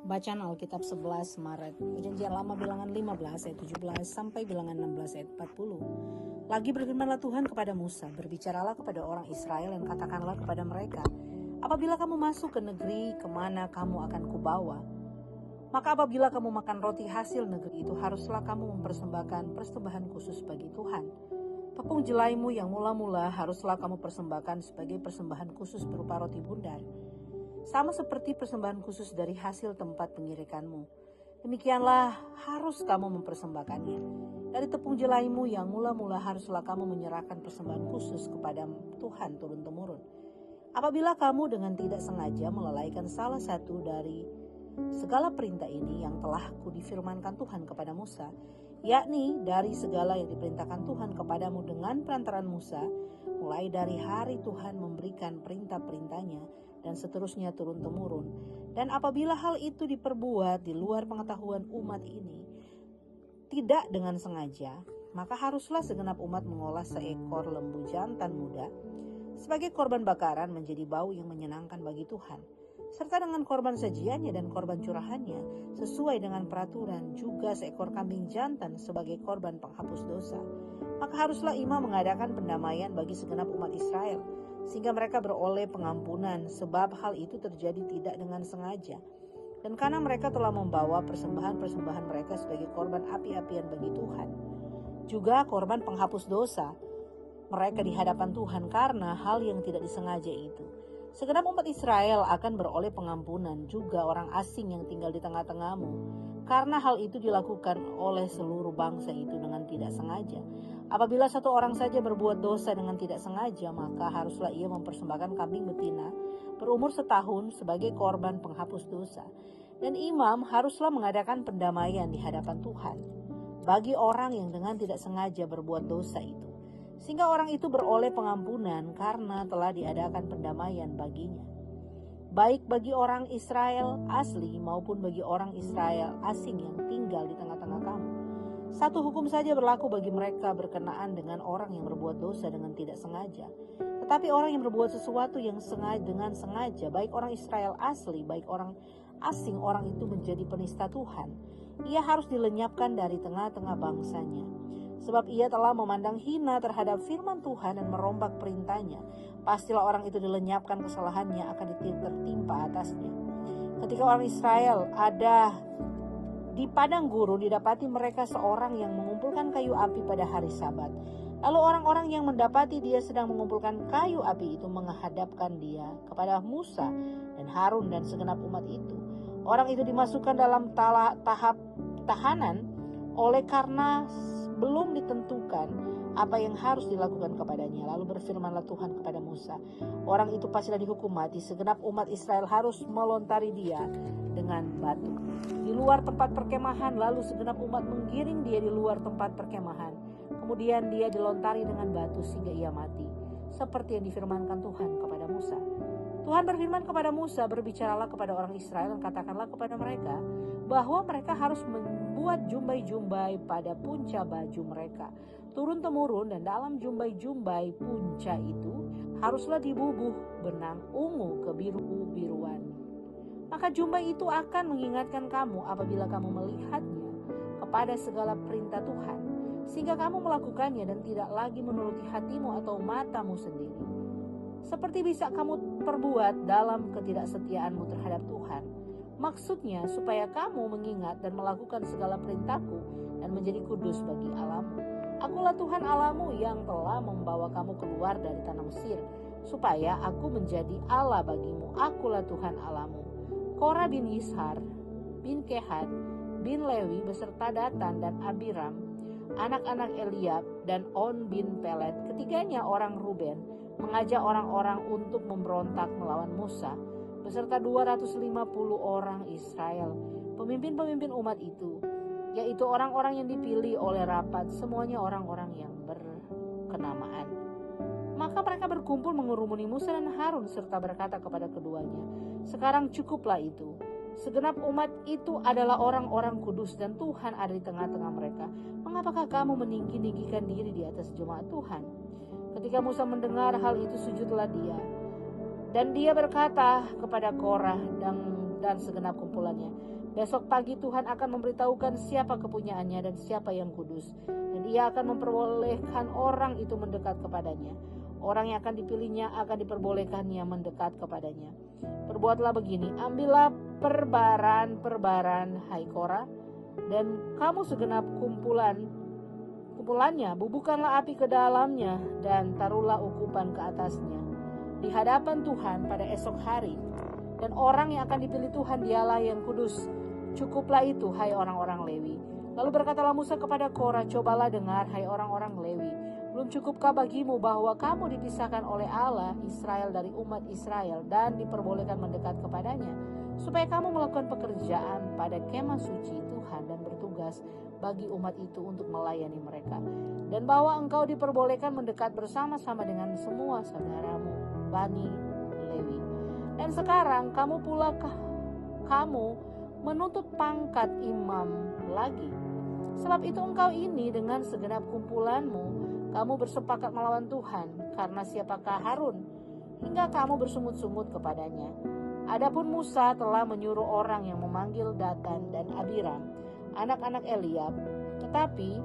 Bacaan Alkitab 11 Maret, Perjanjian Lama bilangan 15 ayat 17 sampai bilangan 16 ayat 40. Lagi berfirmanlah Tuhan kepada Musa, berbicaralah kepada orang Israel dan katakanlah kepada mereka, apabila kamu masuk ke negeri kemana kamu akan kubawa, maka apabila kamu makan roti hasil negeri itu, haruslah kamu mempersembahkan persembahan khusus bagi Tuhan. Tepung jelaimu yang mula-mula haruslah kamu persembahkan sebagai persembahan khusus berupa roti bundar, sama seperti persembahan khusus dari hasil tempat pengirikanmu. Demikianlah harus kamu mempersembahkannya. Dari tepung jelaimu yang mula-mula haruslah kamu menyerahkan persembahan khusus kepada Tuhan turun-temurun. Apabila kamu dengan tidak sengaja melalaikan salah satu dari segala perintah ini yang telah kudifirmankan Tuhan kepada Musa, yakni dari segala yang diperintahkan Tuhan kepadamu dengan perantaran Musa, mulai dari hari Tuhan memberikan perintah-perintahnya dan seterusnya turun-temurun. Dan apabila hal itu diperbuat di luar pengetahuan umat ini, tidak dengan sengaja, maka haruslah segenap umat mengolah seekor lembu jantan muda sebagai korban bakaran menjadi bau yang menyenangkan bagi Tuhan, serta dengan korban sajiannya dan korban curahannya sesuai dengan peraturan, juga seekor kambing jantan sebagai korban penghapus dosa. Maka haruslah imam mengadakan pendamaian bagi segenap umat Israel, sehingga mereka beroleh pengampunan, sebab hal itu terjadi tidak dengan sengaja. Dan karena mereka telah membawa persembahan-persembahan mereka sebagai korban api-apian bagi Tuhan, juga korban penghapus dosa mereka di hadapan Tuhan karena hal yang tidak disengaja itu. Segenap umat Israel akan beroleh pengampunan, juga orang asing yang tinggal di tengah-tengahmu, karena hal itu dilakukan oleh seluruh bangsa itu dengan tidak sengaja. Apabila satu orang saja berbuat dosa dengan tidak sengaja, maka haruslah ia mempersembahkan kambing betina berumur setahun sebagai korban penghapus dosa. Dan imam haruslah mengadakan pendamaian di hadapan Tuhan bagi orang yang dengan tidak sengaja berbuat dosa itu, sehingga orang itu beroleh pengampunan karena telah diadakan pendamaian baginya, baik bagi orang Israel asli maupun bagi orang Israel asing yang tinggal di tengah-tengah kamu. Satu hukum saja berlaku bagi mereka berkenaan dengan orang yang berbuat dosa dengan tidak sengaja. Tetapi orang yang berbuat sesuatu yang dengan sengaja, baik orang Israel asli, baik orang asing, orang itu menjadi penista Tuhan. Ia harus dilenyapkan dari tengah-tengah bangsanya, sebab ia telah memandang hina terhadap firman Tuhan dan merombak perintahnya. Pastilah orang itu dilenyapkan, kesalahannya akan tertimpa atasnya. Ketika orang Israel ada di padang gurun, didapati mereka seorang yang mengumpulkan kayu api pada hari Sabat. Lalu orang-orang yang mendapati dia sedang mengumpulkan kayu api itu menghadapkan dia kepada Musa dan Harun dan segenap umat itu. Orang itu dimasukkan dalam tahap tahanan oleh karena belum ditentukan apa yang harus dilakukan kepadanya. Lalu berfirmanlah Tuhan kepada Musa, orang itu pastilah dihukum mati. Segenap umat Israel harus melontari dia dengan batu di luar tempat perkemahan. Lalu segenap umat menggiring dia di luar tempat perkemahan. Kemudian dia dilontari dengan batu sehingga ia mati, seperti yang difirmankan Tuhan kepada Musa. Tuhan berfirman kepada Musa, berbicaralah kepada orang Israel dan katakanlah kepada mereka bahwa mereka harus membuat jumbai-jumbai pada punca baju mereka turun-temurun, dan dalam jumbai-jumbai punca itu haruslah dibubuh benang ungu kebiru-biruan. Maka jumbai itu akan mengingatkan kamu apabila kamu melihatnya kepada segala perintah Tuhan, sehingga kamu melakukannya dan tidak lagi menuruti hatimu atau matamu sendiri, seperti bisa kamu perbuat dalam ketidaksetiaanmu terhadap Tuhan. Maksudnya supaya kamu mengingat dan melakukan segala perintahku dan menjadi kudus bagi Allahmu. Akulah Tuhan Allahmu yang telah membawa kamu keluar dari tanah Mesir, supaya aku menjadi Allah bagimu. Akulah Tuhan Allahmu. Korah bin Yishar bin Kehat bin Lewi beserta Datan dan Abiram, anak-anak Eliab, dan On bin Pelet, ketiganya orang Ruben, mengajak orang-orang untuk memberontak melawan Musa beserta 250 orang Israel, pemimpin-pemimpin umat itu, yaitu orang-orang yang dipilih oleh rapat, semuanya orang-orang yang berkenamaan. Maka mereka berkumpul mengurumuni Musa dan Harun serta berkata kepada keduanya, sekarang cukuplah itu. Segenap umat itu adalah orang-orang kudus dan Tuhan ada di tengah-tengah mereka. Mengapakah kamu meninggi-ninggikan diri di atas jemaat Tuhan? Ketika Musa mendengar hal itu, sujudlah dia. Dan dia berkata kepada Korah dan segenap kumpulan kumpulannya. Besok pagi Tuhan akan memberitahukan siapa kepunyaannya dan siapa yang kudus. Dan ia akan memperbolehkan orang itu mendekat kepadanya. Orang yang akan dipilihnya akan diperbolehkannya mendekat kepadanya. Perbuatlah begini, ambillah perbaran, hai Korah, dan kamu segenap kumpulannya, bubuhkanlah api ke dalamnya dan taruhlah ukupan ke atasnya di hadapan Tuhan pada esok hari. Dan orang yang akan dipilih Tuhan dialah yang kudus. Cukuplah itu, hai orang-orang Lewi. Lalu berkatalah Musa kepada Korah, cobalah dengar, hai orang-orang Lewi. Belum cukupkah bagimu bahwa kamu dipisahkan oleh Allah Israel dari umat Israel dan diperbolehkan mendekat kepadanya, supaya kamu melakukan pekerjaan pada kemah suci Tuhan dan bertugas bagi umat itu untuk melayani mereka, dan bahwa engkau diperbolehkan mendekat bersama-sama dengan semua saudaramu Bani Lewi. Dan sekarang kamu menuntut pangkat imam lagi. Sebab itu engkau ini dengan segenap kumpulanmu, kamu bersepakat melawan Tuhan, karena siapakah Harun hingga kamu bersungut-sungut kepadanya? Adapun Musa telah menyuruh orang yang memanggil Datan dan Abiram, anak-anak Eliab, tetapi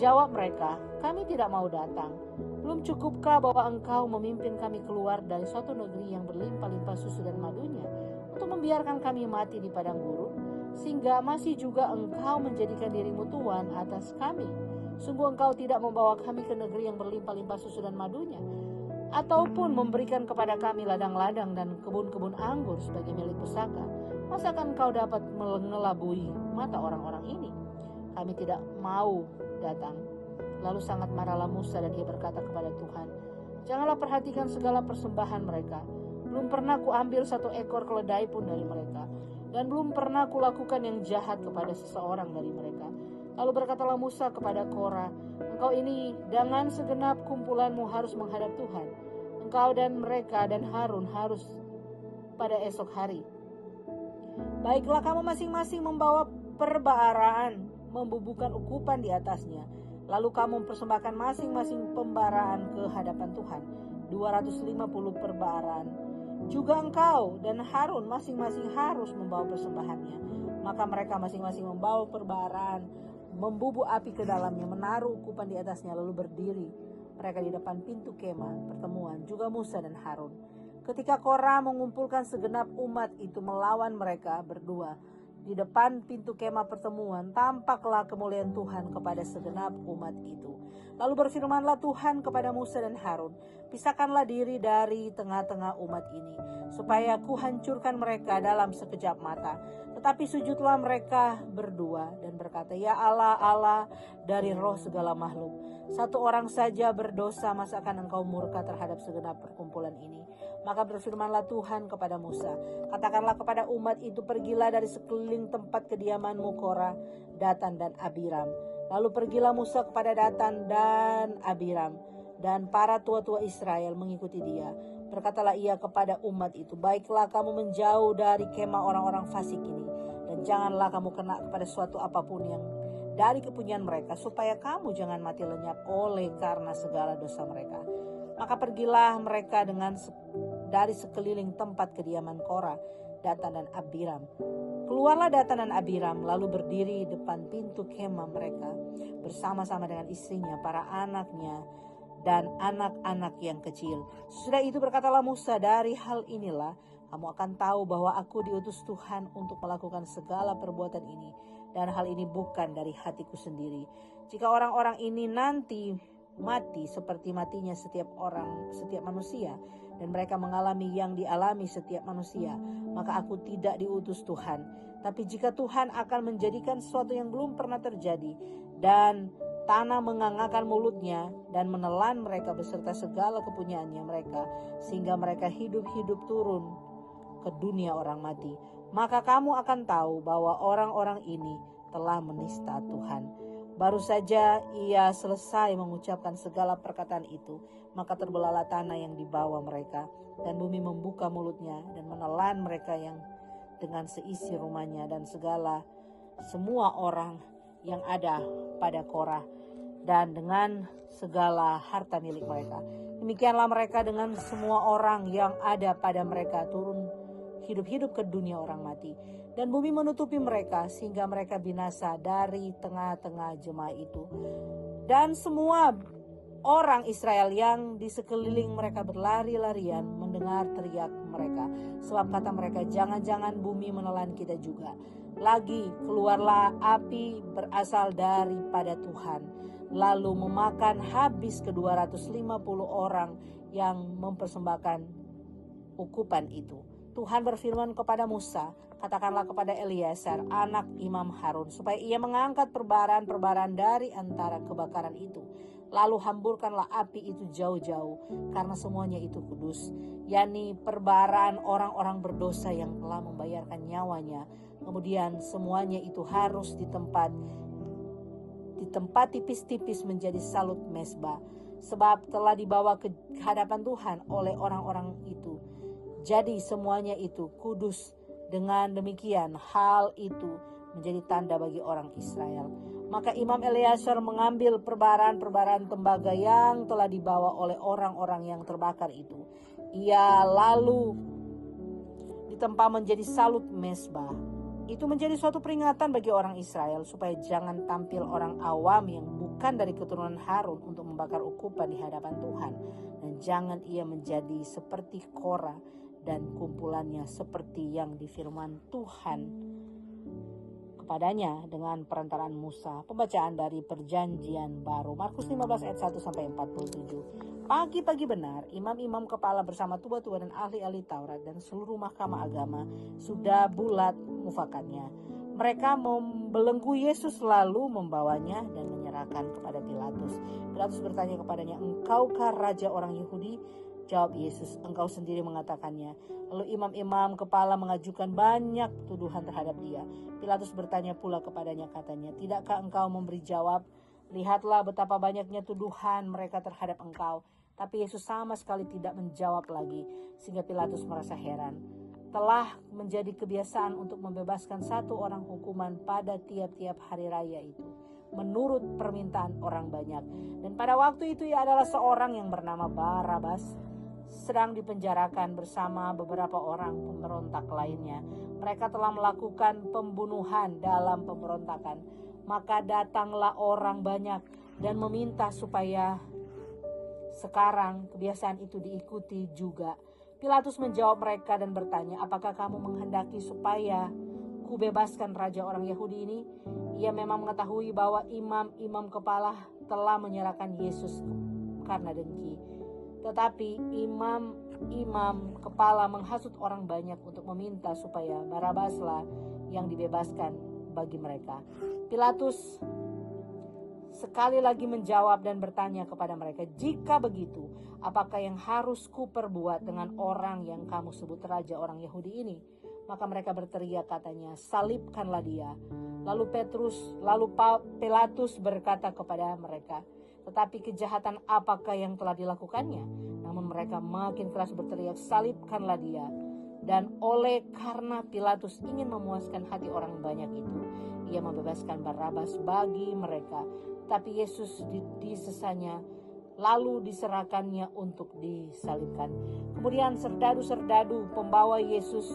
jawab mereka, kami tidak mau datang. Belum cukupkah bahwa engkau memimpin kami keluar dari suatu negeri yang berlimpah-limpah susu dan madunya, untuk membiarkan kami mati di padang gurun, sehingga masih juga engkau menjadikan dirimu tuan atas kami? Sungguh engkau tidak membawa kami ke negeri yang berlimpah-limpah susu dan madunya, ataupun memberikan kepada kami ladang-ladang dan kebun-kebun anggur sebagai milik pusaka. Masakan engkau dapat mengelabui mata orang-orang ini? Kami tidak mau datang. Lalu sangat marahlah Musa dan ia berkata kepada Tuhan, janganlah perhatikan segala persembahan mereka. Belum pernah kuambil satu ekor keledai pun dari mereka, dan belum pernah kulakukan yang jahat kepada seseorang dari mereka. Lalu berkatalah Musa kepada Korah, engkau ini dengan segenap kumpulanmu harus menghadap Tuhan. Engkau dan mereka dan Harun harus pada esok hari. Baiklah, kamu masing-masing membawa perbaraan, membubuhkan ukupan di atasnya. Lalu kamu mempersembahkan masing-masing pembaraan ke hadapan Tuhan, 250 perbaraan. Juga engkau dan Harun masing-masing harus membawa persembahannya. Maka mereka masing-masing membawa perbaraan, membubuh api ke dalamnya, menaruh ukupan di atasnya, lalu berdiri mereka di depan pintu kemah pertemuan, juga Musa dan Harun. Ketika Korah mengumpulkan segenap umat itu melawan mereka berdua di depan pintu kemah pertemuan, tampaklah kemuliaan Tuhan kepada segenap umat itu. Lalu berfirmanlah Tuhan kepada Musa dan Harun, pisahkanlah diri dari tengah-tengah umat ini, supaya ku hancurkan mereka dalam sekejap mata. Tetapi sujudlah mereka berdua dan berkata, ya Allah, Allah dari roh segala makhluk, satu orang saja berdosa, masakan engkau murka terhadap segenap perkumpulan ini? Maka berfirmanlah Tuhan kepada Musa, katakanlah kepada umat itu, pergilah dari sekeliling tempat kediamanmu Korah, Datan dan Abiram. Lalu pergilah Musa kepada Datan dan Abiram, dan para tua-tua Israel mengikuti dia. Berkatalah ia kepada umat itu, baiklah kamu menjauh dari kemah orang-orang fasik ini, dan janganlah kamu kena kepada suatu apapun yang dari kepunyaan mereka, supaya kamu jangan mati lenyap oleh karena segala dosa mereka. Maka pergilah mereka dari sekeliling tempat kediaman Korah, Datan dan Abiram. Keluarlah Datan dan Abiram, lalu berdiri depan pintu kemah mereka, bersama-sama dengan istrinya, para anaknya, dan anak-anak yang kecil. Sesudah itu berkatalah Musa, dari hal inilah kamu akan tahu bahwa aku diutus Tuhan untuk melakukan segala perbuatan ini, dan hal ini bukan dari hatiku sendiri. Jika orang-orang ini nanti mati seperti matinya setiap manusia, dan mereka mengalami yang dialami setiap manusia, maka aku tidak diutus Tuhan. Tapi jika Tuhan akan menjadikan sesuatu yang belum pernah terjadi, dan tanah mengangakkan mulutnya dan menelan mereka beserta segala kepunyaannya mereka, sehingga mereka hidup-hidup turun ke dunia orang mati, maka kamu akan tahu bahwa orang-orang ini telah menista Tuhan. Baru saja ia selesai mengucapkan segala perkataan itu, maka terbelahlah tanah yang dibawa mereka, dan bumi membuka mulutnya dan menelan mereka yang dengan seisi rumahnya dan semua orang yang ada pada Korah, dan dengan segala harta milik mereka. Demikianlah mereka dengan semua orang yang ada pada mereka turun hidup-hidup ke dunia orang mati. dan bumi menutupi mereka sehingga mereka binasa dari tengah-tengah jemaah itu. Dan semua orang Israel yang di sekeliling mereka berlari-larian mendengar teriak mereka. Sebab kata mereka, jangan-jangan bumi menelan kita juga. Lagi keluarlah api berasal daripada Tuhan, lalu memakan habis ke-250 orang yang mempersembahkan ukupan itu. Tuhan berfirman kepada Musa, katakanlah kepada Eleazar, anak Imam Harun, supaya ia mengangkat perbaran-perbaran dari antara kebakaran itu. Lalu hamburkanlah api itu jauh-jauh, karena semuanya itu kudus, yakni perbaran orang-orang berdosa yang telah membayarkan nyawanya. Kemudian semuanya itu harus di tempat tipis-tipis menjadi salut mesbah, sebab telah dibawa ke hadapan Tuhan oleh orang-orang itu. Jadi semuanya itu kudus. Dengan demikian hal itu menjadi tanda bagi orang Israel. Maka Imam Eleazar mengambil perbaran-perbaran tembaga yang telah dibawa oleh orang-orang yang terbakar itu. Ia lalu ditempa menjadi salut mesbah. Itu menjadi suatu peringatan bagi orang Israel supaya jangan tampil orang awam yang bukan dari keturunan Harun untuk membakar ukupan di hadapan Tuhan. Dan jangan ia menjadi seperti Korah dan kumpulannya, seperti yang difirman Tuhan kepadanya dengan perantaraan Musa. Pembacaan dari Perjanjian Baru, Markus 15 ayat 1 sampai 47. Pagi-pagi benar, imam-imam kepala bersama tua-tua dan ahli-ahli Taurat dan seluruh mahkamah agama sudah bulat mufakatnya. Mereka membelenggu Yesus lalu membawanya dan menyerahkan kepada Pilatus. Pilatus bertanya kepadanya, "Engkaukah raja orang Yahudi?" Jawab Yesus, "Engkau sendiri mengatakannya." Lalu imam-imam kepala mengajukan banyak tuduhan terhadap dia. Pilatus bertanya pula kepadanya, katanya, "Tidakkah engkau memberi jawab? Lihatlah betapa banyaknya tuduhan mereka terhadap engkau." Tapi Yesus sama sekali tidak menjawab lagi, sehingga Pilatus merasa heran. Telah menjadi kebiasaan untuk membebaskan satu orang hukuman pada tiap-tiap hari raya itu, menurut permintaan orang banyak. Dan pada waktu itu ia adalah seorang yang bernama Barabas, sedang dipenjarakan bersama beberapa orang pemberontak lainnya. Mereka telah melakukan pembunuhan dalam pemberontakan. Maka datanglah orang banyak dan meminta supaya sekarang kebiasaan itu diikuti juga. Pilatus menjawab mereka dan bertanya, "Apakah kamu menghendaki supaya kubebaskan raja orang Yahudi ini?" Ia memang mengetahui bahwa imam-imam kepala telah menyerahkan Yesus karena dengki. Tetapi imam-imam kepala menghasut orang banyak untuk meminta supaya Barabaslah yang dibebaskan bagi mereka. Pilatus sekali lagi menjawab dan bertanya kepada mereka, "Jika begitu, apakah yang harus kuperbuat dengan orang yang kamu sebut raja orang Yahudi ini?" Maka mereka berteriak, katanya, "Salibkanlah dia." Lalu Pilatus berkata kepada mereka, "Tetapi kejahatan apakah yang telah dilakukannya?" Namun mereka makin keras berteriak, "Salibkanlah dia." Dan oleh karena Pilatus ingin memuaskan hati orang banyak itu, ia membebaskan Barabas bagi mereka. Tapi Yesus disesanya, lalu diserahkannya untuk disalibkan. Kemudian serdadu-serdadu pembawa Yesus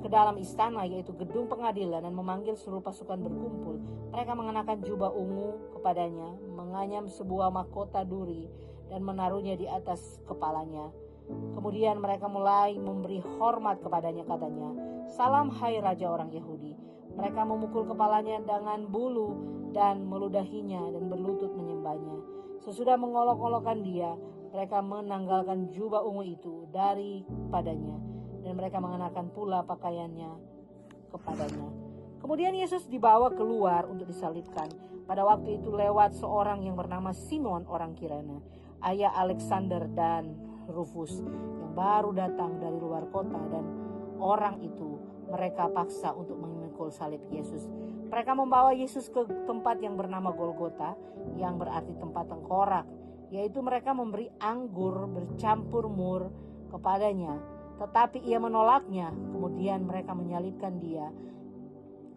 ke dalam istana, yaitu gedung pengadilan, dan memanggil seluruh pasukan berkumpul. Mereka mengenakan jubah ungu kepadanya, menganyam sebuah mahkota duri, dan menaruhnya di atas kepalanya. Kemudian mereka mulai memberi hormat kepadanya, katanya, "Salam hai Raja orang Yahudi." Mereka memukul kepalanya dengan bulu dan meludahinya dan berlutut menyembahnya. Sesudah mengolok-olokkan dia, mereka menanggalkan jubah ungu itu daripadanya, dan mereka mengenakan pula pakaiannya kepadanya. Kemudian Yesus dibawa keluar untuk disalibkan. Pada waktu itu lewat seorang yang bernama Simon orang Kirene, ayah Alexander dan Rufus, yang baru datang dari luar kota, dan orang itu mereka paksa untuk memikul salib Yesus. Mereka membawa Yesus ke tempat yang bernama Golgota, yang berarti tempat tengkorak, yaitu mereka memberi anggur bercampur mur kepadanya. Tetapi ia menolaknya. Kemudian mereka menyalibkan dia.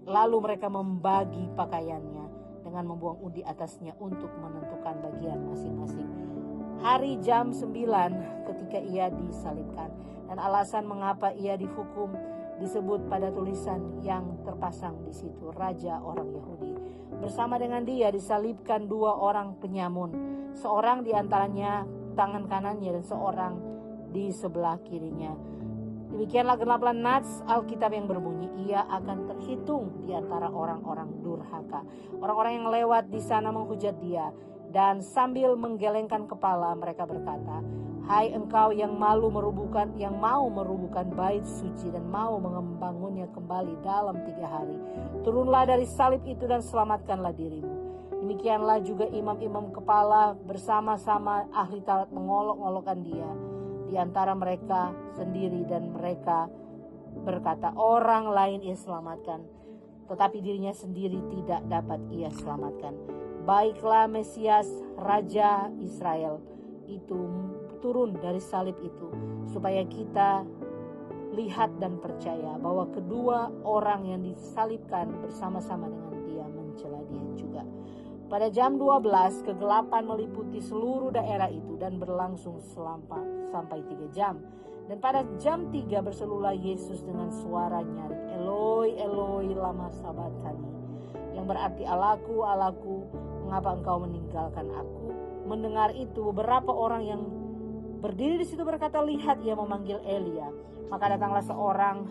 Lalu mereka membagi pakaiannya dengan membuang undi atasnya untuk menentukan bagian masing-masing. Hari jam 9 ketika ia disalibkan. Dan alasan mengapa ia dihukum disebut pada tulisan yang terpasang di situ, Raja orang Yahudi. Bersama dengan dia disalibkan 2 orang penyamun, seorang di antaranya tangan kanannya dan seorang di sebelah kirinya. Demikianlah genaplah nats Alkitab yang berbunyi, ia akan terhitung di antara orang-orang durhaka. Orang-orang yang lewat di sana menghujat dia, dan sambil menggelengkan kepala mereka berkata, hai engkau yang mau merubuhkan bait suci dan mau membangunnya kembali dalam 3 hari, turunlah dari salib itu dan selamatkanlah dirimu. Demikianlah juga imam-imam kepala bersama-sama ahli Taurat mengolok-olokkan dia di antara mereka sendiri, dan mereka berkata, orang lain ia selamatkan, tetapi dirinya sendiri tidak dapat ia selamatkan. Baiklah Mesias Raja Israel itu turun dari salib itu, supaya kita lihat dan percaya bahwa kedua orang yang disalibkan bersama-sama dengan dia mencela dia juga. Pada jam 12 kegelapan meliputi seluruh daerah itu dan berlangsung sampai 3 jam. Dan pada jam 3 berserulah Yesus dengan suara nyaring, Eloi, Eloi, lama sabachthani, yang berarti Allahku, Allahku, mengapa engkau meninggalkan aku? Mendengar itu beberapa orang yang berdiri di situ berkata, lihat ia memanggil Elia. Maka datanglah seorang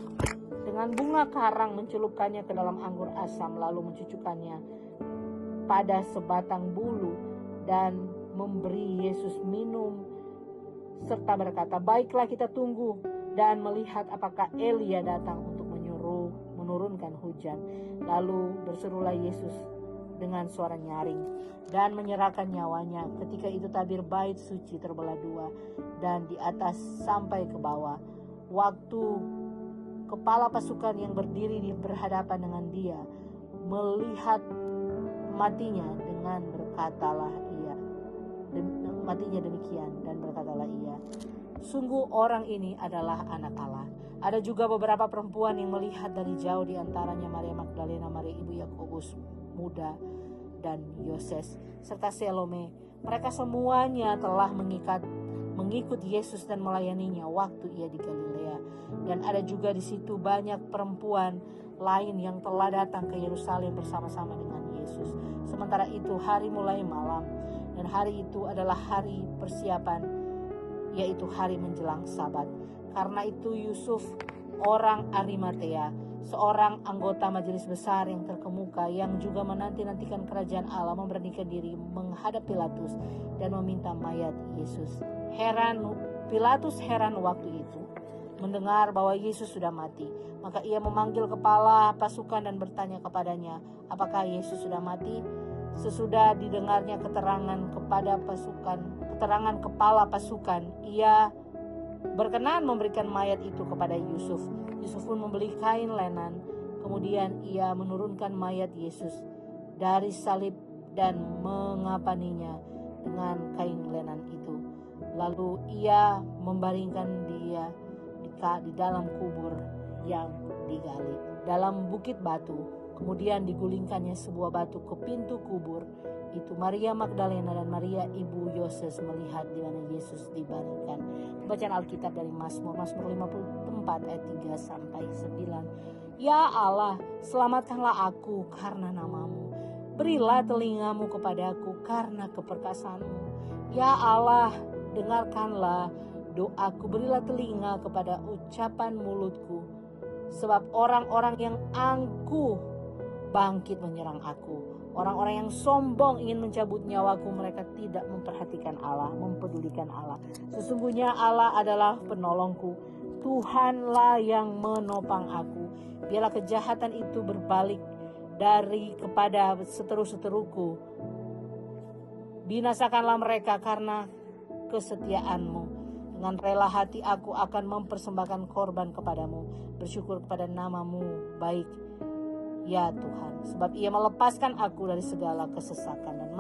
dengan bunga karang, mencelupkannya ke dalam anggur asam, lalu mencucukkannya pada sebatang bulu dan memberi Yesus minum, serta berkata, baiklah kita tunggu dan melihat apakah Elia datang untuk menurunkan hujan. Lalu berserulah Yesus dengan suara nyaring dan menyerahkan nyawanya. Ketika itu tabir bait suci terbelah 2 dan di atas sampai ke bawah. Waktu kepala pasukan yang berdiri berhadapan dengan dia melihat matinya demikian dan berkatalah ia, sungguh orang ini adalah anak Allah. Ada juga beberapa perempuan yang melihat dari jauh, di antaranya Maria Magdalena, Maria ibu Yakobus muda dan Yoses, serta Salome. Mereka semuanya telah mengikut Yesus dan melayaninya waktu ia di Galilea. Dan ada juga di situ banyak perempuan lain yang telah datang ke Yerusalem bersama-sama dengan Yesus. Sementara itu hari mulai malam, dan hari itu adalah hari persiapan, yaitu hari menjelang Sabat. Karena itu Yusuf orang Arimatea, seorang anggota majelis besar yang terkemuka, yang juga menanti-nantikan kerajaan Allah, memberanikan diri menghadap Pilatus dan meminta mayat Yesus. Pilatus heran waktu itu mendengar bahwa Yesus sudah mati. Maka ia memanggil kepala pasukan dan bertanya kepadanya, apakah Yesus sudah mati? Sesudah didengarnya keterangan kepala pasukan, ia berkenan memberikan mayat itu kepada Yusuf. Yusuf pun membeli kain lenan. Kemudian ia menurunkan mayat Yesus dari salib dan mengapaninya dengan kain lenan itu. Lalu ia membaringkan dia di dalam kubur yang digali dalam bukit batu. Kemudian digulingkannya sebuah batu ke pintu kubur itu. Maria Magdalena dan Maria ibu Yoses melihat di mana Yesus dibaringkan. Bacaan Alkitab dari Mazmur 54 ayat 3 sampai 9. Ya Allah, selamatkanlah aku karena namamu. Berilah telingamu kepadaku karena keperkasaanmu. Ya Allah, dengarkanlah doaku, berilah telinga kepada ucapan mulutku. Sebab orang-orang yang angkuh bangkit menyerang aku. Orang-orang yang sombong ingin mencabut nyawaku. Mereka tidak memperhatikan Allah, mempedulikan Allah. Sesungguhnya Allah adalah penolongku. Tuhanlah yang menopang aku. Biarlah kejahatan itu berbalik kepada seteru-seteruku. Binasakanlah mereka karena kesetiaanmu. Dengan rela hati aku akan mempersembahkan korban kepadamu, bersyukur kepada namamu baik, ya Tuhan. Sebab ia melepaskan aku dari segala kesesakan dan